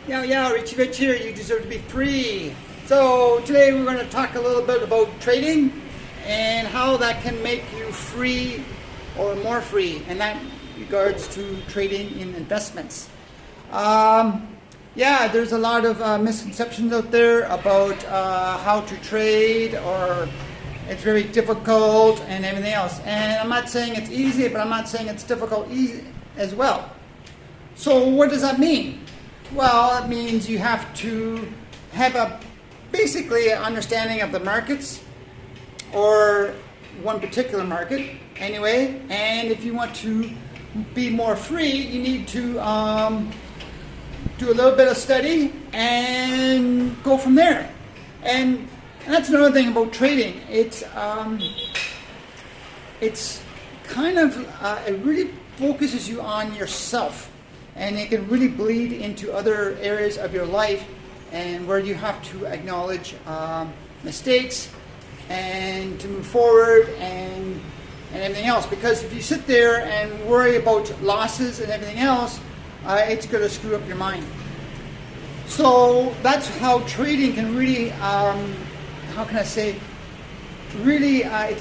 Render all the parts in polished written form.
Yeah, Richie Rich here. You deserve to be free. So today we're going to talk a little bit about trading and how that can make you free or more free, and that regards to trading in investments. There's a lot of misconceptions out there about how to trade, or it's very difficult and everything else. And I'm not saying it's easy, but I'm not saying it's difficult easy as well. So what does that mean? Well, it means you have to have basically an understanding of the markets, or one particular market anyway. And if you want to be more free, you need to do a little bit of study and go from there. And that's another thing about trading. It really focuses you on yourself. And it can really bleed into other areas of your life, and where you have to acknowledge mistakes and to move forward and everything else. Because if you sit there and worry about losses and everything else, it's going to screw up your mind. So that's how trading can really, really a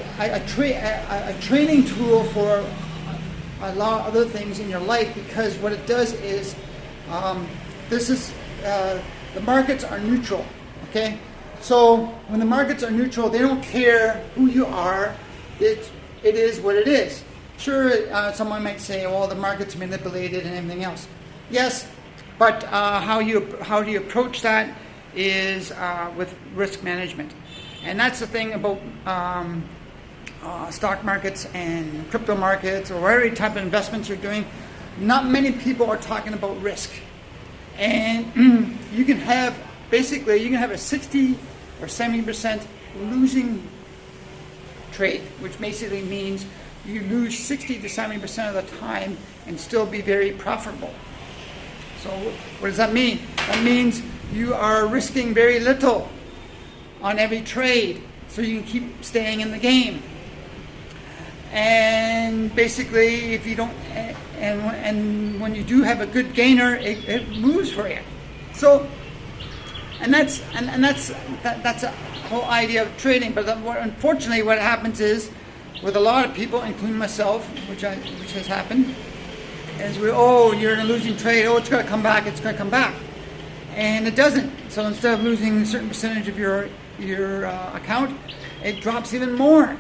training tool for a lot of other things in your life. Because what it does is, the markets are neutral, okay? So when the markets are neutral, they don't care who you are. It is what it is. Sure, someone might say, well, the market's manipulated and everything else. Yes, but how do you approach that is with risk management. And that's the thing about stock markets and crypto markets, or whatever type of investments you're doing. Not many people are talking about risk. And you can have a 60 or 70% losing trade, which basically means you lose 60 to 70% of the time and still be very profitable. So what does that mean? That means you are risking very little on every trade, so you can keep staying in the game. And basically, if you don't, and when you do have a good gainer, it moves for you. So, and that's a whole idea of trading. But unfortunately, what happens is, with a lot of people, including myself, which has happened, is you're in a losing trade. Oh, it's going to come back. It's going to come back, and it doesn't. So instead of losing a certain percentage of your account, it drops even more.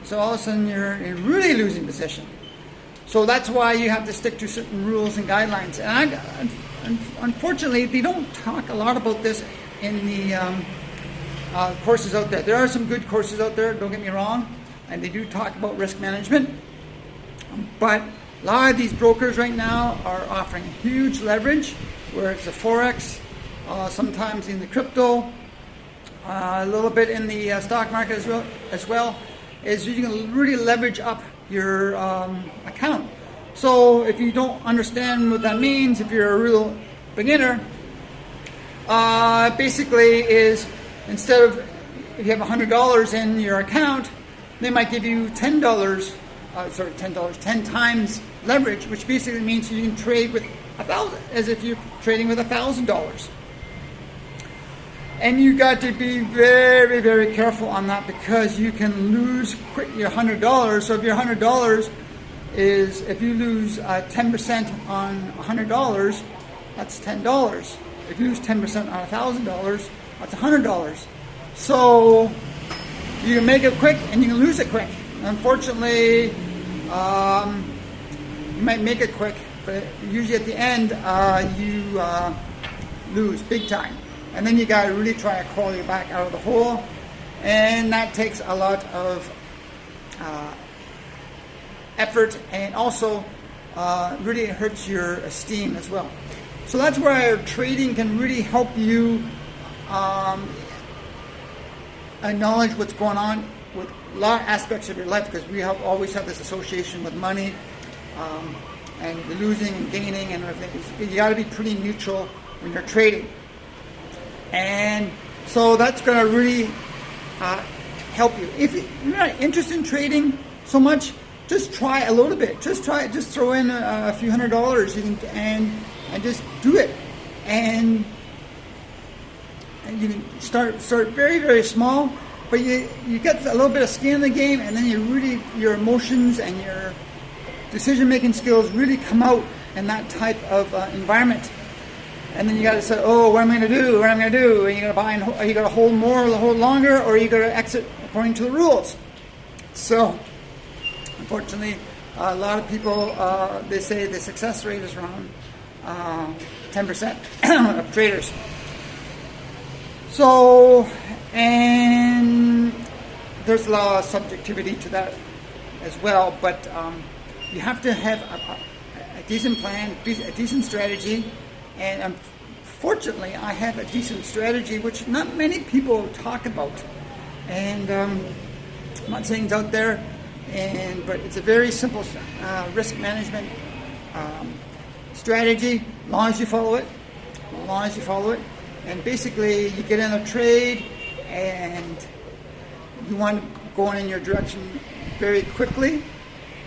So all of a sudden you're really losing position. So that's why you have to stick to certain rules and guidelines. And unfortunately, they don't talk a lot about this in the courses out there. There are some good courses out there, don't get me wrong, and they do talk about risk management. But a lot of these brokers right now are offering huge leverage, where it's the Forex, sometimes in the crypto, a little bit in the stock market as well. Is you can really leverage up your account. So if you don't understand what that means, if you're a real beginner, basically is, instead of, if you have $100 in your account, they might give you $10 times leverage, which basically means you can trade with $1,000, as if you're trading with $1,000. And you got to be very, very careful on that, because you can lose quick your $100. So if your $100 is, if you lose 10% on $100, that's $10. If you lose 10% on $1,000, that's $100. So you can make it quick and you can lose it quick. Unfortunately, you might make it quick, but usually at the end you lose big time. And then you got to really try to crawl your back out of the hole, and that takes a lot of effort, and also really hurts your esteem as well. So that's where trading can really help you acknowledge what's going on with a lot of aspects of your life, because we always have this association with money and losing and gaining and everything. You got to be pretty neutral when you're trading. And so that's going to really help you. If you're not interested in trading so much, just try a little bit. Just throw in a few $100s and just do it. and you can start very, very small, but you get a little bit of skin in the game, and then your emotions and your decision-making skills really come out in that type of environment. And then you got to say, oh, what am I going to do? What am I going to do? And you got to buy, are you going to hold more, or hold longer, or are you going to exit according to the rules? So, unfortunately, a lot of people, they say the success rate is around 10% of traders. So, and there's a lot of subjectivity to that as well, but you have to have a decent plan, a decent strategy, and unfortunately, I have a decent strategy which not many people talk about. And I'm not saying it's out there, but it's a very simple risk management strategy, as long as you follow it. And basically, you get in a trade, and you want to go in your direction very quickly,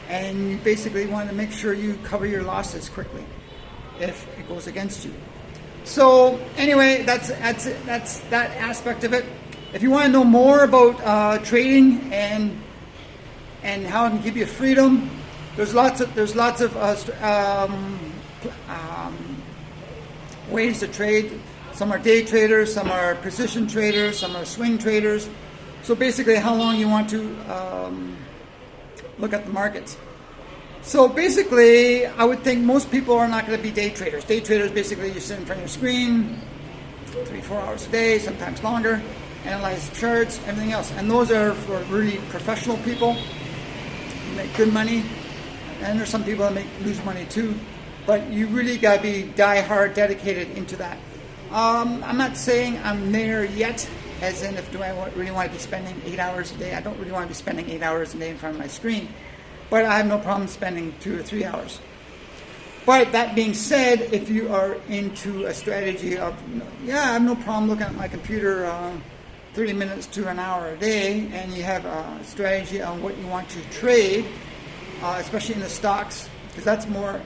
and you basically want to make sure you cover your losses quickly if it goes against you. So anyway, that's that aspect of it. If you want to know more about trading and how it can give you freedom, there's lots of ways to trade. Some are day traders, some are precision traders, some are swing traders. So basically, how long you want to look at the markets. So basically, I would think most people are not going to be day traders. Day traders, basically, you sit in front of your screen 3-4 hours a day, sometimes longer, analyze charts, everything else. And those are for really professional people who make good money. And there's some people that lose money too. But you really got to be die-hard dedicated into that. I'm not saying I'm there yet, as in do I really want to be spending 8 hours a day. I don't really want to be spending 8 hours a day in front of my screen. But I have no problem spending 2 or 3 hours. But that being said, if you are into a strategy of, I have no problem looking at my computer 30 minutes to an hour a day, and you have a strategy on what you want to trade, especially in the stocks, because that's more,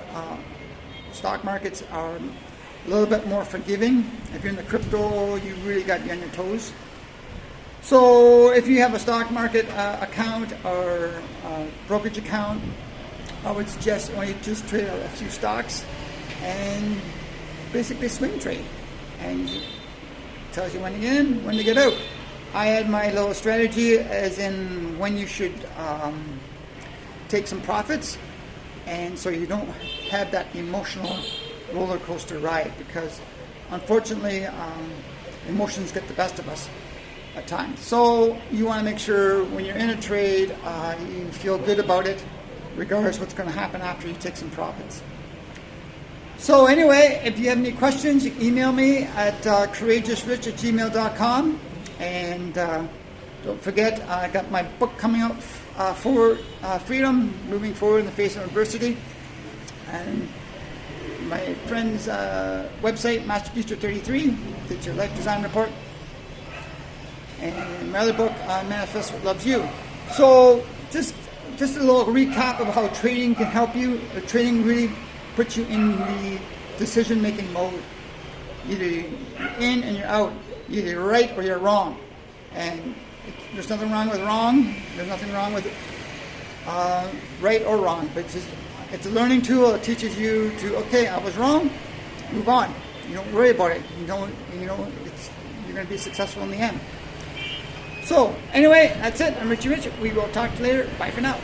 stock markets are a little bit more forgiving. If you're in the crypto, you really got you on your toes. So if you have a stock market account or a brokerage account, I would suggest only just trade a few stocks and basically swing trade. And it tells you when to get in, when to get out. I had my little strategy as in when you should take some profits, and so you don't have that emotional roller coaster ride, because unfortunately emotions get the best of us at times. So you want to make sure when you're in a trade, you feel good about it, regardless of what's going to happen after you take some profits. So anyway, if you have any questions, you email me at courageousrich@gmail.com. And don't forget, I got my book coming out, for Freedom, Moving Forward in the Face of Adversity. And my friend's website, Master Teacher 33, that's your life design report. And my other book, Manifest What Loves You. So just a little recap of how trading can help you. Trading really puts you in the decision-making mode. Either you're in and you're out. Either you're right or you're wrong. And there's nothing wrong with wrong. There's nothing wrong with right or wrong. But it's a learning tool. It teaches you to, okay, I was wrong, move on. You don't worry about it. You're going to be successful in the end. So, anyway, that's it. I'm Richie Rich. We will talk to you later. Bye for now.